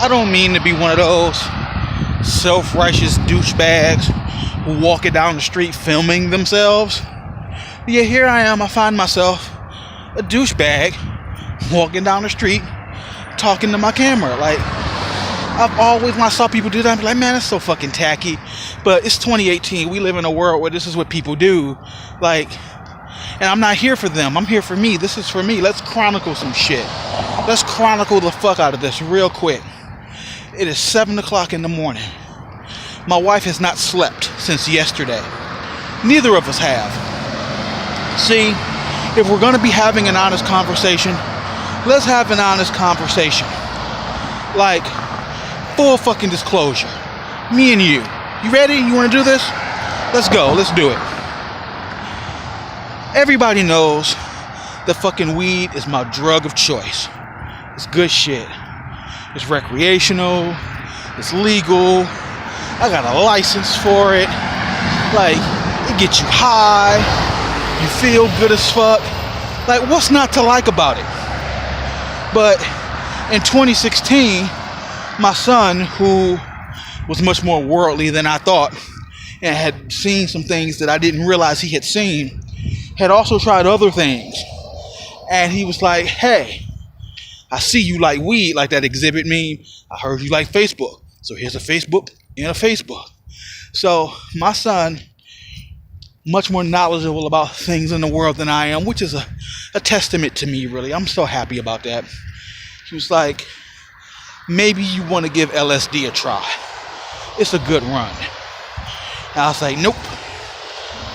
I don't mean to be one of those self-righteous douchebags who walk it down the street filming themselves. But yeah, here I am. I find myself a douchebag walking down the street talking to my camera. Like, I've always, when I saw people do that, I'd be like, man, that's so fucking tacky. But it's 2018. We live in a world where this is what people do. Like, and I'm not here for them. I'm here for me. This is for me. Let's chronicle some shit. Let's chronicle the fuck out of this real quick. It is 7 o'clock in the morning. My wife has not slept since yesterday. Neither of us have. See, if we're going to be having an honest conversation, let's have an honest conversation. Like, full fucking disclosure. Me and you. You ready? You want to do this? Let's go. Let's do it. Everybody knows that fucking weed is my drug of choice. It's good shit. It's recreational. It's legal. I got a license for it. Like, it gets you high. You feel good as fuck. Like, what's not to like about it? But in 2016, my son, who was much more worldly than I thought and had seen some things that I didn't realize he had seen, had also tried other things. And he was like, hey, I see you like weed, like that exhibit meme. I heard you like Facebook. So here's a Facebook and a Facebook. So my son, much more knowledgeable about things in the world than I am, which is a testament to me, really. I'm so happy about that. He was like, maybe you want to give LSD a try. It's a good run. And I was like, nope.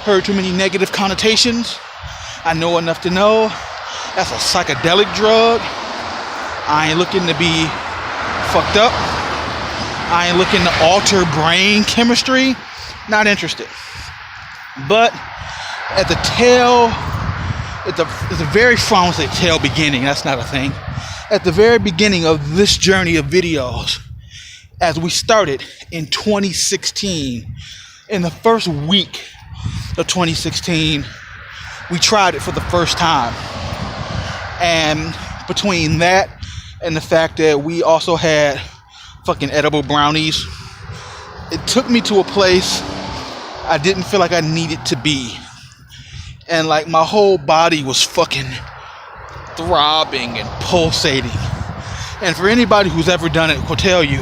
Heard too many negative connotations. I know enough to know that's a psychedelic drug. I ain't looking to be fucked up. I ain't looking to alter brain chemistry. Not interested. But at the very front, I won't say tail beginning, that's not a thing. At the very beginning of this journey of videos, as we started in 2016, in the first week of 2016, we tried it for the first time. And between that and the fact that we also had fucking edible brownies, it took me to a place I didn't feel like I needed to be. And like my whole body was fucking throbbing and pulsating. And for anybody who's ever done it will tell you,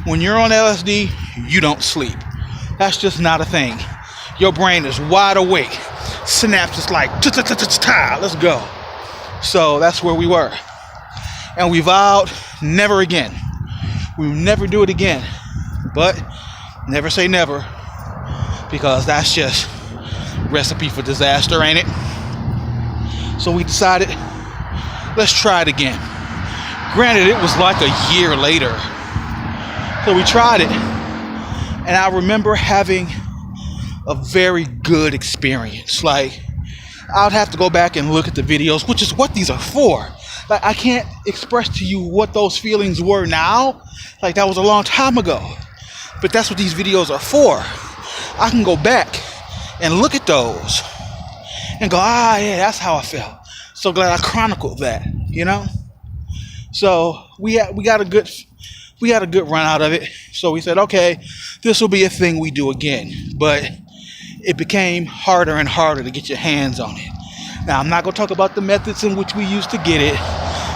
when you're on LSD, you don't sleep. That's just not a thing. Your brain is wide awake. Synapses like, let's go. So that's where we were. And we vowed never again. We will never do it again. But never say never, because that's just recipe for disaster, ain't it? So we decided, let's try it again. Granted, it was like a year later. So we tried it, and I remember having a very good experience. Like, I'd have to go back and look at the videos, which is what these are for. Like, I can't express to you what those feelings were now. Like, that was a long time ago. But that's what these videos are for. I can go back and look at those and go, yeah, that's how I felt. So glad I chronicled that, you know? So we got a good run out of it. So we said, okay, this will be a thing we do again. But it became harder and harder to get your hands on it. Now, I'm not going to talk about the methods in which we used to get it.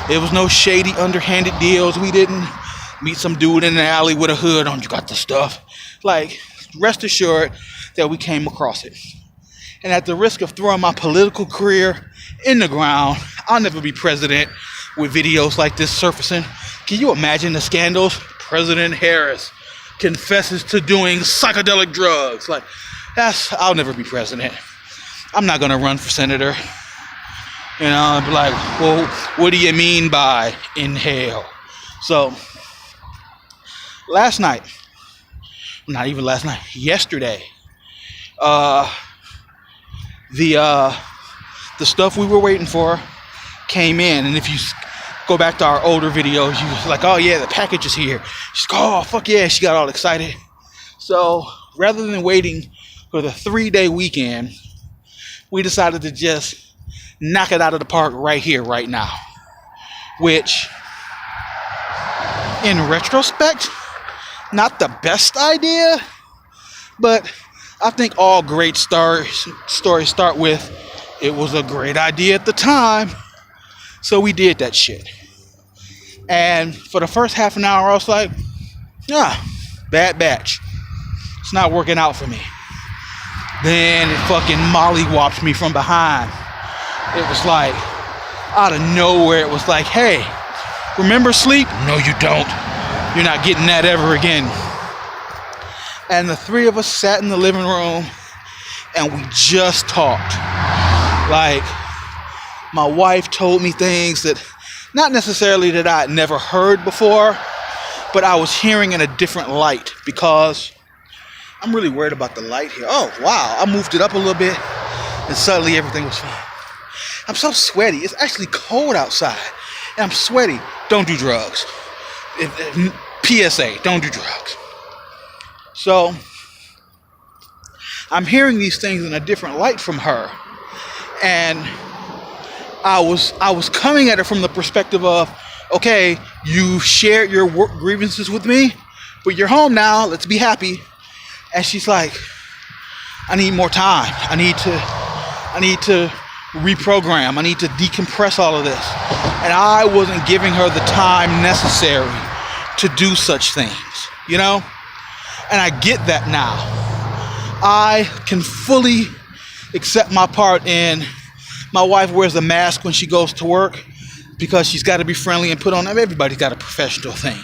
There was no shady, underhanded deals. We didn't meet some dude in the alley with a hood on. You got the stuff. Like, rest assured that we came across it. And at the risk of throwing my political career in the ground, I'll never be president with videos like this surfacing. Can you imagine the scandals? President Harris confesses to doing psychedelic drugs. Like, I'll never be president. I'm not going to run for senator. You know, I'd be like, well, what do you mean by inhale? So, yesterday, the stuff we were waiting for came in. And if you go back to our older videos, you was like, oh yeah, the package is here. She's like, oh fuck yeah, she got all excited. So rather than waiting for the 3-day weekend, we decided to just knock it out of the park right here, right now. Which In retrospect, not the best idea, but I think all great stories start with, it was a great idea at the time, so we did that shit. And for the first half an hour, I was like, bad batch. It's not working out for me. Then it fucking mollywopped me from behind. It was like, out of nowhere, it was like, hey, remember sleep? No, you don't. You're not getting that ever again. And the three of us sat in the living room and we just talked. Like, my wife told me things that, not necessarily that I had never heard before, but I was hearing in a different light, because I'm really worried about the light here. Oh, wow. I moved it up a little bit and suddenly everything was fine. I'm so sweaty. It's actually cold outside and I'm sweaty. Don't do drugs. PSA, don't do drugs. So I'm hearing these things in a different light from her. And I was coming at it from the perspective of, okay, you shared your work grievances with me, but you're home now. Let's be happy. And she's like, I need more time. I need to reprogram. I need to decompress all of this. And I wasn't giving her the time necessary to do such things, you know? And I get that now. I can fully accept my part in, my wife wears a mask when she goes to work because she's got to be friendly and put on, everybody's got a professional thing.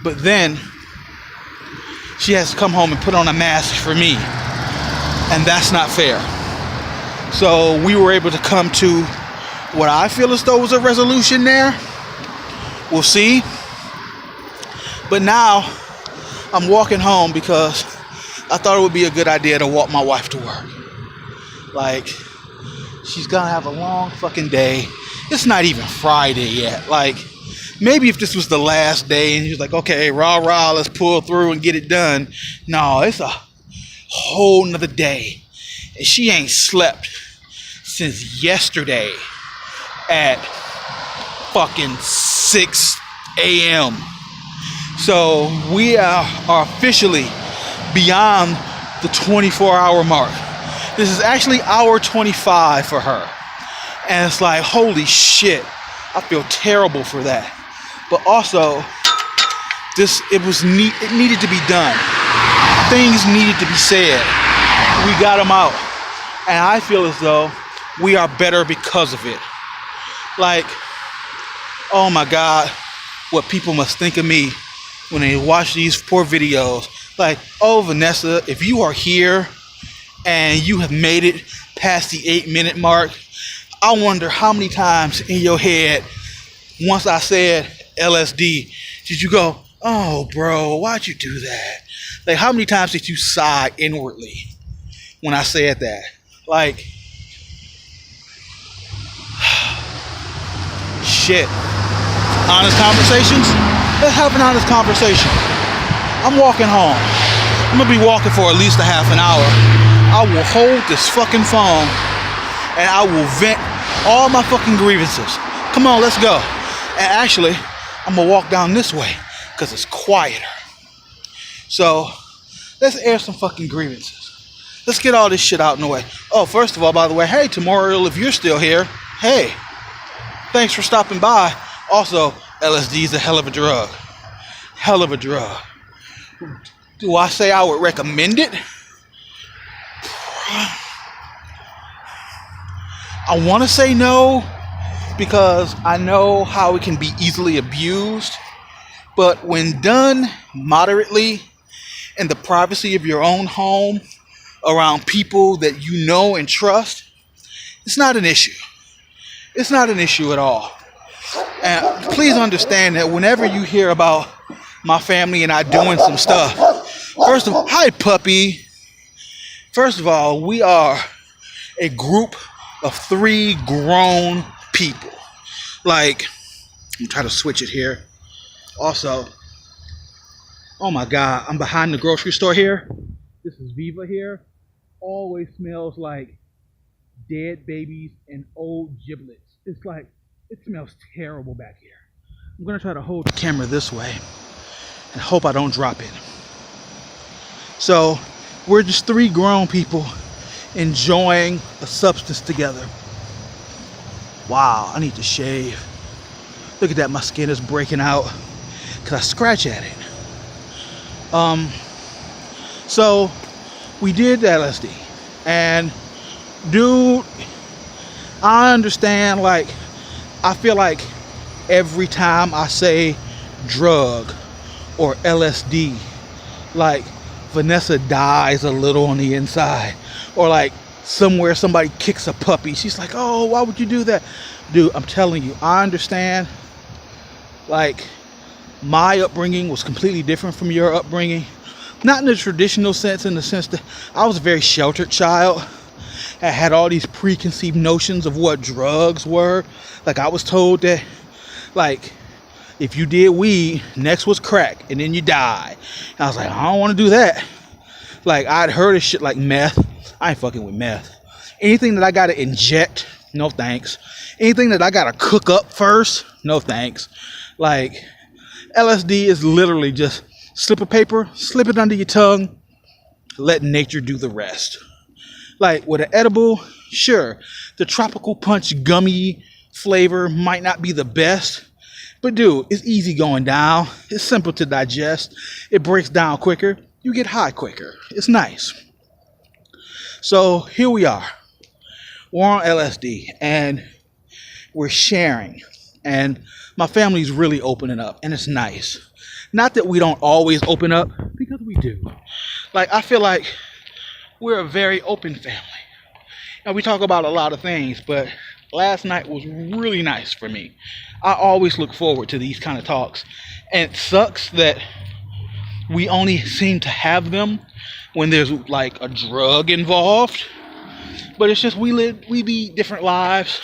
But then she has to come home and put on a mask for me. And that's not fair. So we were able to come to what I feel as though was a resolution there. We'll see. But now I'm walking home because I thought it would be a good idea to walk my wife to work. Like, she's gonna have a long fucking day. It's not even Friday yet. Like, maybe if this was the last day and she was like, okay, rah, let's pull through and get it done. No, it's a whole nother day. And she ain't slept since yesterday at fucking 6 a.m. So we are officially beyond the 24-hour mark. This is actually hour 25 for her. And it's like, holy shit, I feel terrible for that. But also, it needed to be done. Things needed to be said. We got them out. And I feel as though we are better because of it. Like, oh my God, what people must think of me when they watch these poor videos. Like, oh, Vanessa, if you are here and you have made it past the 8-minute mark, I wonder how many times in your head, once I said LSD, did you go, oh, bro, why'd you do that? Like, how many times did you sigh inwardly when I said that? Like, shit. Honest conversations? Let's have an honest conversation. I'm walking home. I'm gonna be walking for at least a half an hour. I will hold this fucking phone and I will vent all my fucking grievances. Come on, let's go. And actually, I'm gonna walk down this way because it's quieter. So, let's air some fucking grievances. Let's get all this shit out in the way. Oh, first of all, by the way, hey, Tomorrow, if you're still here, hey, thanks for stopping by. Also, LSD is a hell of a drug. Hell of a drug. Do I say I would recommend it? I want to say no, because I know how it can be easily abused. But when done moderately in the privacy of your own home, around people that you know and trust, it's not an issue. It's not an issue at all. And please understand that whenever you hear about my family and I doing some stuff, first of all, hi puppy. First of all, we are a group of 3 grown people. Like, I'm trying to switch it here. Also, oh my God, I'm behind the grocery store here. This is Viva here. Always smells like dead babies and old giblets. It's like, it smells terrible back here. I'm gonna try to hold the camera this way and hope I don't drop it. So we're just three grown people enjoying a substance together. Wow, I need to shave. Look at that, my skin is breaking out because I scratch at it. So we did LSD, and dude, I understand, like, I feel like every time I say drug or LSD, like Vanessa dies a little on the inside, or like somewhere somebody kicks a puppy, she's like, oh, why would you do that? Dude, I'm telling you, I understand. Like, my upbringing was completely different from your upbringing. Not in the traditional sense, in the sense that I was a very sheltered child. I had all these preconceived notions of what drugs were. Like, I was told that, like, if you did weed, next was crack, and then you die. And I was like, I don't want to do that. Like, I'd heard of shit like meth. I ain't fucking with meth. Anything that I gotta inject, no thanks. Anything that I gotta cook up first, no thanks. Like, LSD is literally just slip of paper, slip it under your tongue, let nature do the rest. Like, with an edible, sure, the tropical punch gummy flavor might not be the best, but dude, it's easy going down. It's simple to digest. It breaks down quicker. You get high quicker. It's nice. So here we are. We're on LSD and we're sharing. And my family's really opening up, and it's nice. Not that we don't always open up, because we do. Like, I feel like we're a very open family. And we talk about a lot of things, but last night was really nice for me. I always look forward to these kind of talks. And it sucks that we only seem to have them when there's like a drug involved. But it's just we lead different lives,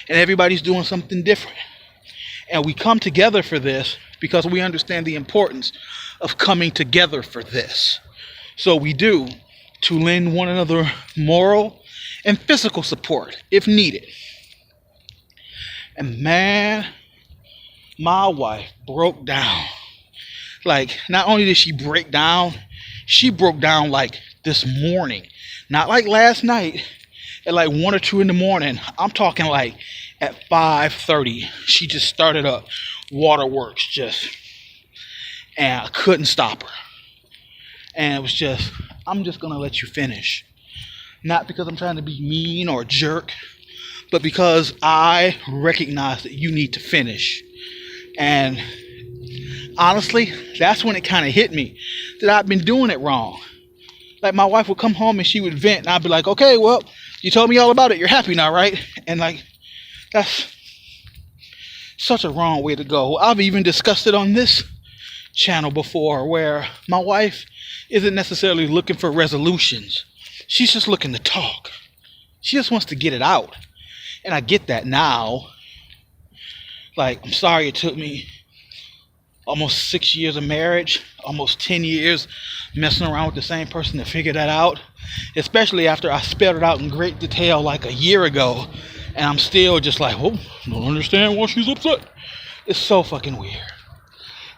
and everybody's doing something different. And we come together for this because we understand the importance of coming together for this. So we do, to lend one another moral and physical support if needed. And man, my wife broke down. Like, not only did she break down, she broke down like this morning. Not like last night at like 1 or 2 in the morning. I'm talking like at 5:30. She just started up waterworks and I couldn't stop her. And it was just, I'm just gonna let you finish. Not because I'm trying to be mean or a jerk, but because I recognize that you need to finish. And honestly, that's when it kind of hit me that I've been doing it wrong. Like, my wife would come home and she would vent, and I'd be like, okay, well, you told me all about it. You're happy now, right? And like, that's such a wrong way to go. I've even discussed it on this channel before, where my wife isn't necessarily looking for resolutions. She's just looking to talk. She just wants to get it out. And I get that now. Like, I'm sorry it took me almost 6 years of marriage, almost 10 years messing around with the same person to figure that out. Especially after I spelled it out in great detail like a year ago. And I'm still just like, well, don't understand why she's upset. It's so fucking weird.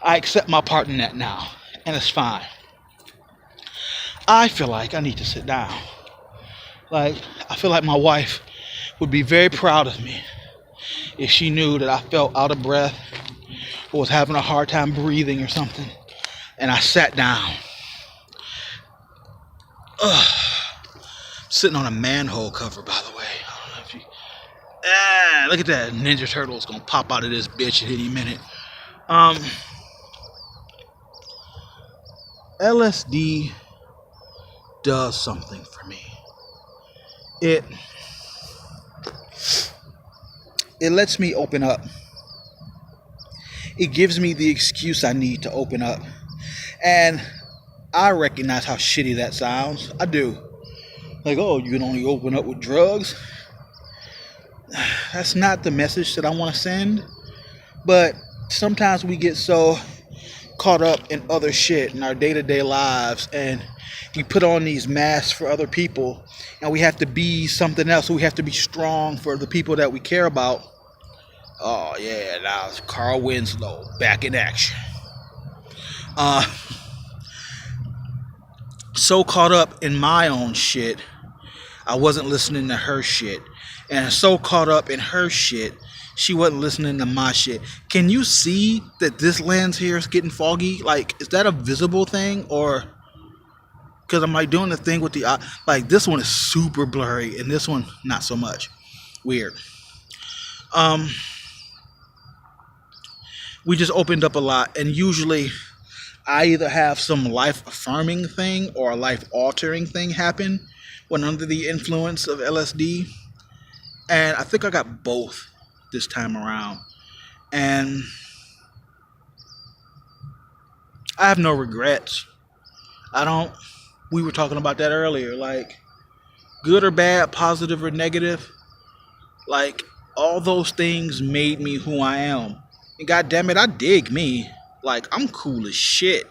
I accept my part in that now. And it's fine. I feel like I need to sit down. Like, I feel like my wife would be very proud of me if she knew that I felt out of breath or was having a hard time breathing or something, and I sat down. Sitting on a manhole cover, by the way. I don't know if you... look at that. Ninja Turtle is gonna pop out of this bitch at any minute. LSD does something for me. It lets me open up. It gives me the excuse I need to open up. And I recognize how shitty that sounds. I do. Like, oh, you can only open up with drugs? That's not the message that I want to send. But sometimes we get so caught up in other shit in our day-to-day lives, and we put on these masks for other people, and we have to be something else. We have to be strong for the people that we care about. Oh yeah, now it's Carl Winslow back in action. Uh, so caught up in my own shit, I wasn't listening to her shit, and so caught up in her shit, she wasn't listening to my shit. Can you see that this lens here is getting foggy? Like, is that a visible thing, or because I'm like doing the thing with the eye? Like, this one is super blurry, and this one not so much. Weird. Um, we just opened up a lot, and usually I either have some life affirming thing or a life altering thing happen when under the influence of LSD. And I think I got both this time around. And I have no regrets. I don't, we were talking about that earlier. Like, good or bad, positive or negative, like, all those things made me who I am. And god damn it, I dig me. Like, I'm cool as shit.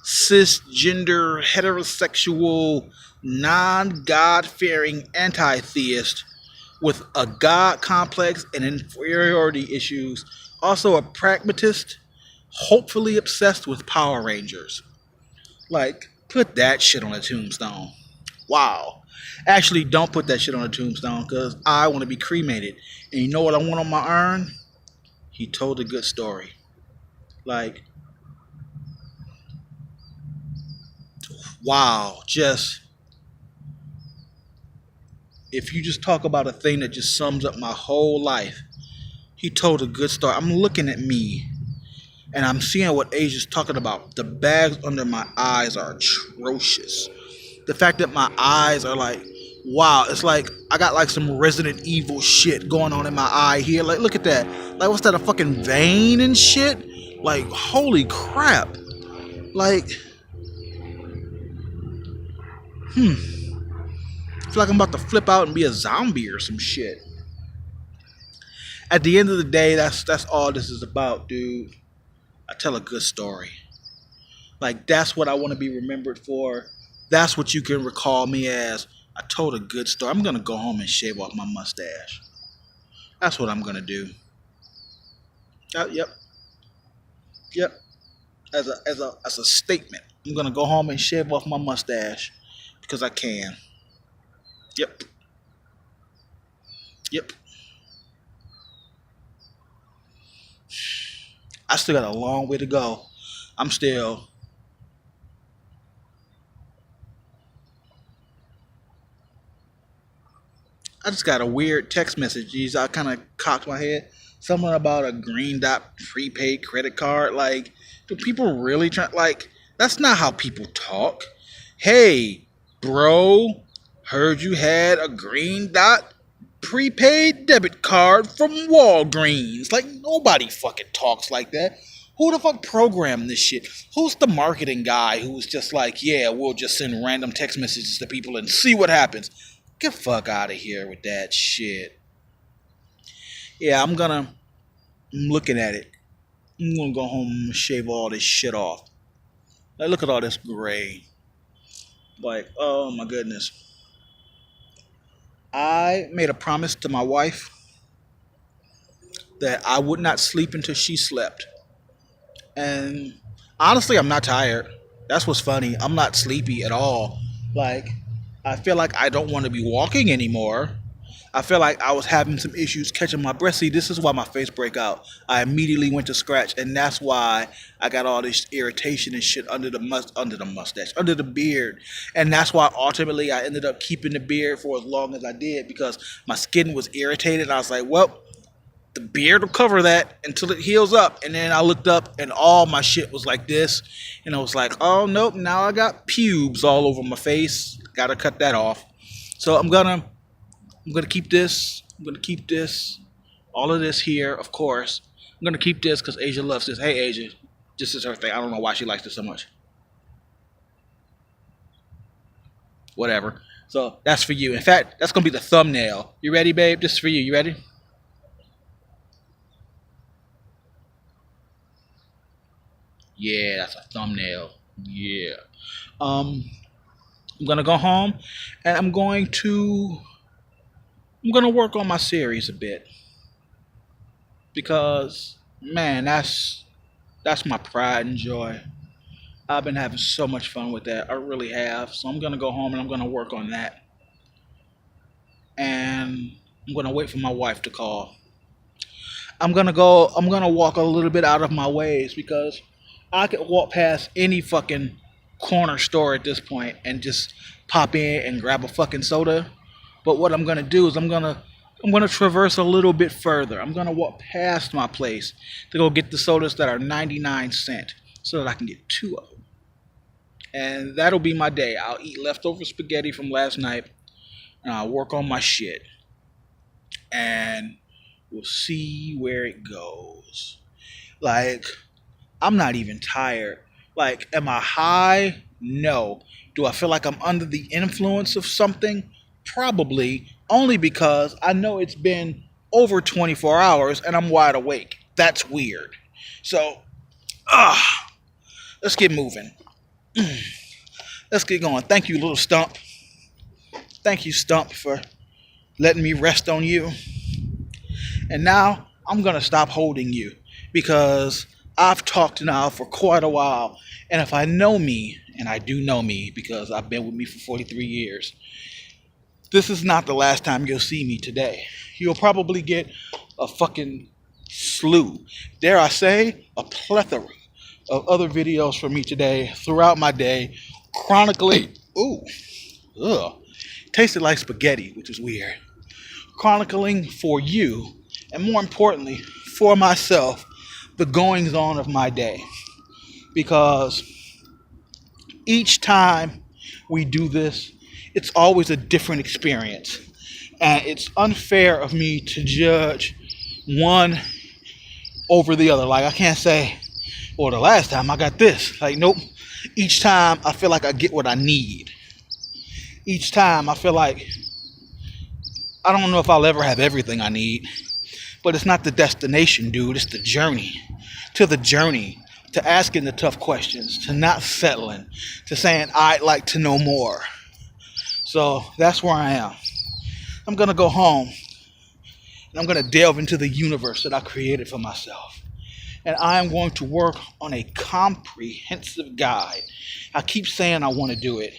Cisgender, heterosexual, non-God fearing anti theist with a God complex and inferiority issues. Also a pragmatist, hopefully obsessed with Power Rangers. Like, put that shit on a tombstone. Wow. Actually, don't put that shit on a tombstone because I want to be cremated. And you know what I want on my urn? He told a good story. Like, wow. Just, if you just talk about a thing that just sums up my whole life, he told a good story. I'm looking at me and I'm seeing what Asia's talking about. The bags under my eyes are atrocious. The fact that my eyes are like, wow, it's like I got like some Resident Evil shit going on in my eye here. Like, look at that. Like, what's that, a fucking vein and shit? Like, holy crap. Like, I feel like I'm about to flip out and be a zombie or some shit. At the end of the day, that's all this is about, dude. I tell a good story. Like, that's what I want to be remembered for. That's what you can recall me as. I told a good story. I'm gonna go home and shave off my mustache. That's what I'm gonna do. Yep, yep. As a statement, I'm gonna go home and shave off my mustache because I can. Yep, yep. I still got a long way to go. I'm still. I just got a weird text message. Geez, I kind of cocked my head. Something about a green dot prepaid credit card. Like, do people really try? Like, that's not how people talk. Hey, bro, heard you had a green dot prepaid debit card from Walgreens. Like, nobody fucking talks like that. Who the fuck programmed this shit? Who's the marketing guy who's just like, yeah, we'll just send random text messages to people and see what happens? Get the fuck out of here with that shit. Yeah, I'm looking at it. I'm gonna go home and shave all this shit off. Like, look at all this gray. Like, oh my goodness. I made a promise to my wife that I would not sleep until she slept. And honestly, I'm not tired. That's what's funny. I'm not sleepy at all. Like, I feel like I don't want to be walking anymore. I feel like I was having some issues catching my breath. See, this is why my face break out. I immediately went to scratch, and that's why I got all this irritation and shit under the mustache, under the beard, and that's why ultimately I ended up keeping the beard for as long as I did because my skin was irritated. I was like, well, the beard will cover that until it heals up. And then I looked up, and all my shit was like this, and I was like, oh nope, now I got pubes all over my face. Gotta cut that off. So I'm gonna keep this. I'm gonna keep this. All of this here, of course. I'm gonna keep this because Asia loves this. Hey Asia, this is her thing. I don't know why she likes this so much. Whatever. So that's for you. In fact, that's gonna be the thumbnail. You ready, babe? This is for you. You ready? Yeah, that's a thumbnail. Yeah. I'm gonna go home and I'm gonna work on my series a bit. because man, that's my pride and joy. I've been having so much fun with that. I really have. So I'm gonna go home and I'm gonna work on that. And I'm gonna wait for my wife to call. I'm gonna walk a little bit out of my ways because I could walk past any fucking corner store at this point and just pop in and grab a fucking soda. But what I'm gonna do is I'm gonna traverse a little bit further. I'm gonna walk past my place to go get the sodas that are 99 cents so that I can get two of them. And that'll be my day. I'll eat leftover spaghetti from last night and I'll work on my shit. And we'll see where it goes. Like, I'm not even tired. Like, am I high? No. Do I feel like I'm under the influence of something? Probably, only because I know it's been over 24 hours and I'm wide awake. That's weird. So, let's get moving. Let's get going. Thank you, little Stump. Thank you, Stump, for letting me rest on you. And now I'm going to stop holding you because I've talked now for quite a while. And if I know me, and I do know me because I've been with me for 43 years, this is not the last time you'll see me today. You'll probably get a fucking slew, dare I say, a plethora of other videos from me today throughout my day, chronicling, tasted like spaghetti, which is weird, chronicling for you, and more importantly, for myself, the goings on of my day. Because each time we do this, it's always a different experience. And it's unfair of me to judge one over the other. Like, I can't say, well, the last time I got this. Like, nope. Each time I feel like I get what I need. Each time I feel like I don't know if I'll ever have everything I need. But it's not the destination, dude. It's the journey. To the journey. To asking the tough questions. To not settling. To saying, I'd like to know more. So that's where I am. I'm going to go home. And I'm going to delve into the universe that I created for myself. And I am going to work on a comprehensive guide. I keep saying I want to do it.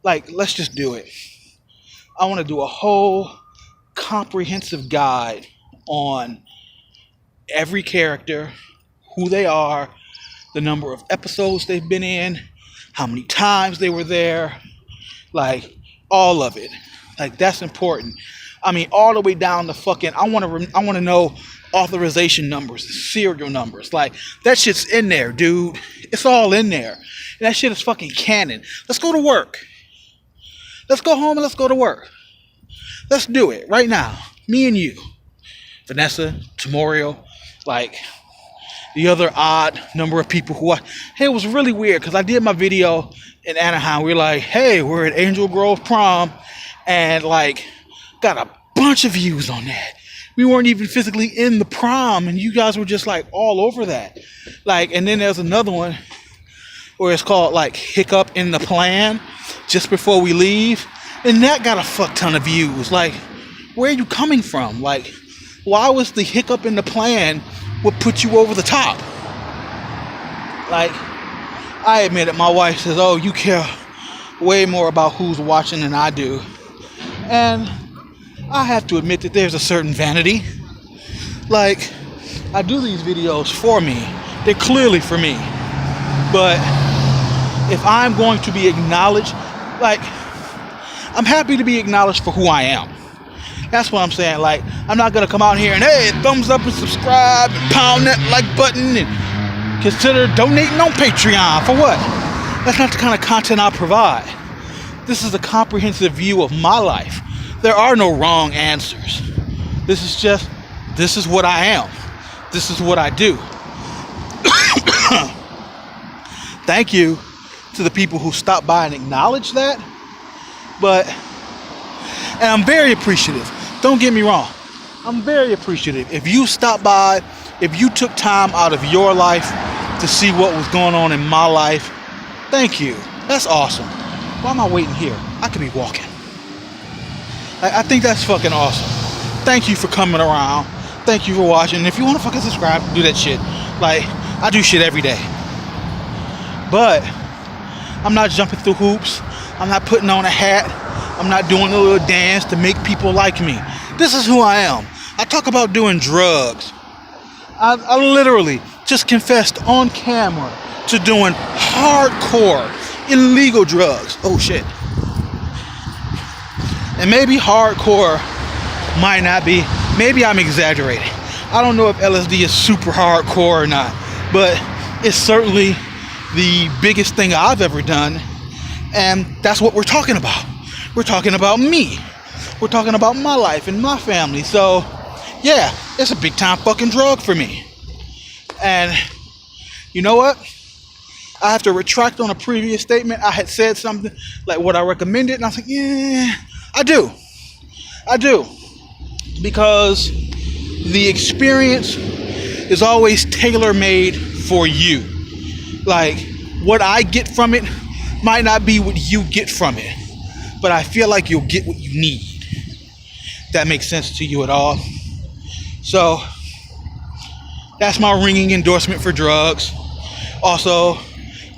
Like, let's just do it. I want to do a whole comprehensive guide on every character, who they are, the number of episodes they've been in, how many times they were there, like all of it. Like, that's important. I mean, all the way down to fucking, I want to know authorization numbers, serial numbers. Like, that shit's in there, dude. It's all in there. And that shit is fucking canon. Let's go to work. Let's go home and let's go to work. Let's do it right now. Me and you. Vanessa, Tamorio, like the other odd number of people who hey, it was really weird because I did my video in Anaheim. We were like, hey, we're at Angel Grove Prom, and like got a bunch of views on that. We weren't even physically in the prom, and you guys were just like all over that. Like, and then there's another one where it's called like Hiccup in the Plan, just before we leave, and that got a fuck ton of views. Like, where are you coming from? Like, why was the hiccup in the plan what put you over the top? Like, I admit it, my wife says, oh, you care way more about who's watching than I do. And I have to admit that there's a certain vanity. Like, I do these videos for me. They're clearly for me. But if I'm going to be acknowledged, like, I'm happy to be acknowledged for who I am. That's what I'm saying. Like, I'm not going to come out here and, hey, thumbs up and subscribe and pound that like button and consider donating on Patreon. For what? That's not the kind of content I provide. This is a comprehensive view of my life. There are no wrong answers. This is what I am. This is what I do. Thank you to the people who stopped by and acknowledged that. And I'm very appreciative. Don't get me wrong. I'm very appreciative. If you stopped by, if you took time out of your life to see what was going on in my life, thank you. That's awesome. Why am I waiting here? I could be walking. I think that's fucking awesome. Thank you for coming around. thank you for watching. And if you want to fucking subscribe, do that shit. Like, I do shit every day. But I'm not jumping through hoops. I'm not putting on a hat. I'm not doing a little dance to make people like me. This is who I am. I talk about doing drugs. I literally just confessed on camera to doing hardcore illegal drugs. Oh shit. And maybe hardcore might not be. Maybe I'm exaggerating. I don't know if LSD is super hardcore or not, but it's certainly the biggest thing I've ever done. And that's what we're talking about. We're talking about me. We're talking about my life and my family. So yeah, it's a big time fucking drug for me. And you know what? I have to retract on a previous statement. I had said something like what I recommended, and I was like, yeah, I do. Because the experience is always tailor-made for you. Like, what I get from it might not be what you get from it, but I feel like you'll get what you need. That makes sense to you at all? So that's my ringing endorsement for drugs. Also,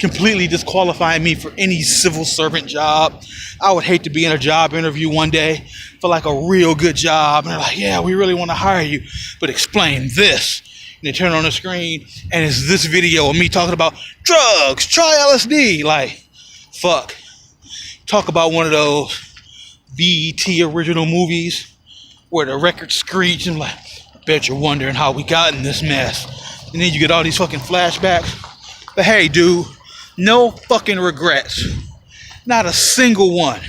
completely disqualifying me for any civil servant job. I would hate to be in a job interview one day for like a real good job, and they're like, yeah, we really want to hire you, but explain this. And they turn on the screen and it's this video of me talking about drugs, try LSD. Like, fuck. Talk about one of those BET original movies where the record screech and like, I bet you're wondering how we got in this mess. And then you get all these fucking flashbacks. But hey, dude, no fucking regrets. Not a single one.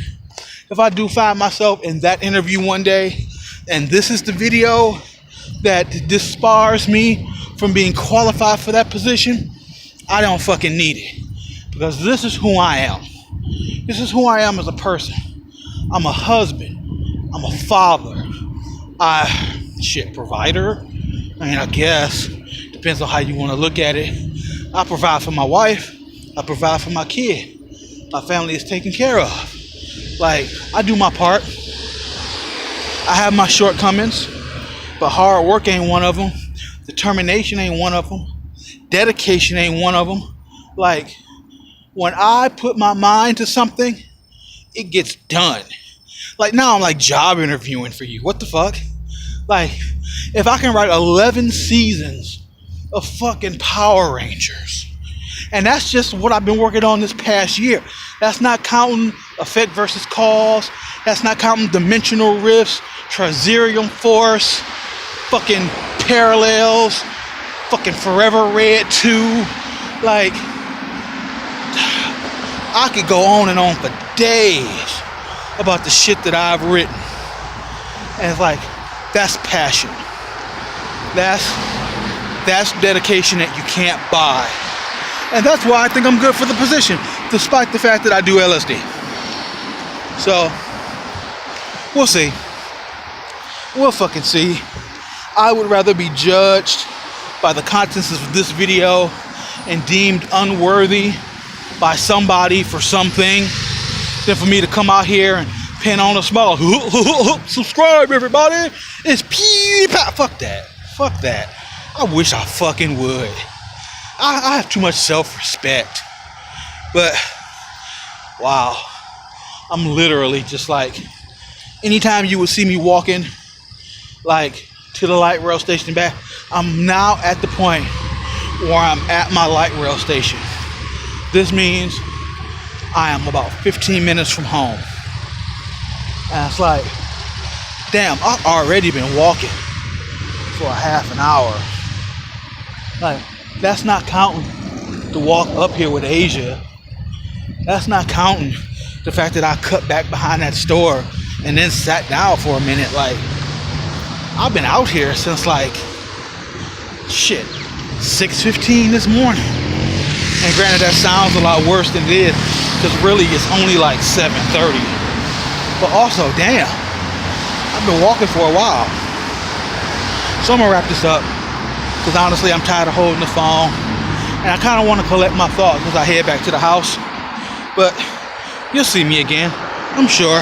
If I do find myself in that interview one day, and this is the video that disbars me from being qualified for that position, I don't fucking need it. Because this is who I am. This is who I am as a person. I'm a husband. I'm a father. Provider? I mean, I guess. Depends on how you want to look at it. I provide for my wife. I provide for my kid. My family is taken care of. Like, I do my part. I have my shortcomings, but hard work ain't one of them. Determination ain't one of them. Dedication ain't one of them. Like, when I put my mind to something, it gets done. Like, now I'm like job interviewing for you. What the fuck? Like, if I can write 11 seasons of fucking Power Rangers, and that's just what I've been working on this past year. That's not counting effect versus cause. That's not counting dimensional rifts, Trizerium Force, fucking parallels, fucking Forever Red 2. Like, I could go on and on for days about the shit that I've written. And it's like, that's passion. That's dedication that you can't buy. And that's why I think I'm good for the position, despite the fact that I do LSD. So, we'll see. We'll fucking see. I would rather be judged by the contents of this video and deemed unworthy by somebody for something than for me to come out here and pin on a smile. Subscribe, everybody. It's PewDiePie. Fuck that. Fuck that. I wish I fucking would. I have too much self-respect. But, wow. I'm literally just like, anytime you would see me walking, like, to the light rail station back, I'm now at the point where I'm at my light rail station. This means I am about 15 minutes from home. And it's like, damn, I've already been walking for a half an hour. Like, that's not counting the walk up here with Asia. That's not counting the fact that I cut back behind that store and then sat down for a minute. Like, I've been out here since like, 6:15 this morning. And granted, that sounds a lot worse than it is, because really it's only like 7:30. But also, damn, I've been walking for a while. So I'm gonna wrap this up, because honestly I'm tired of holding the phone, and I kind of want to collect my thoughts as I head back to the house. But you'll see me again, I'm sure.